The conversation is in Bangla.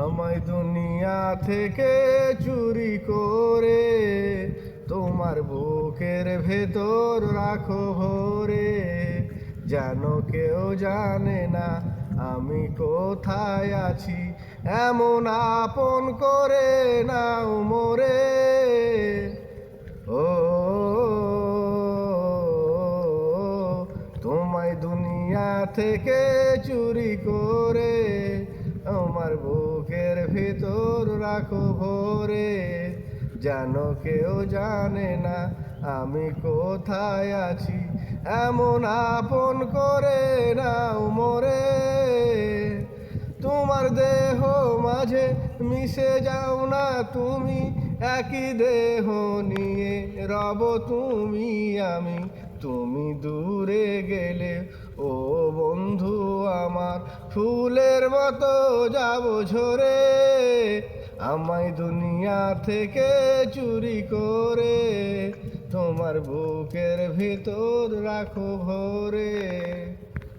আমায় দুনিয়া থেকে চুরি করে তোমার বুকের ভেতর রাখো ভরে, যেন কেউ জানে না আমি কোথায় আছি। এমন আপন করে নাও মোরে, ও তোমায় দুনিয়া থেকে চুরি করে আমার বুকের ভিতর রাখো ভরে, যেন কেউ জানে না আমি কোথায় আছি। এমন আপন করে নাও মোরে, তোমার দেহ মাঝে মিশে যাও না তুমি, একই দেহ নিয়ে রব তুমি আমি। তুমি দূরে গেলে ও বন্ধু আমার, ফুলের মতো যাব ঝরে। আমায় দুনিয়া থেকে চুরি করে তোমার বুকের ভিতর রাখো ভরে।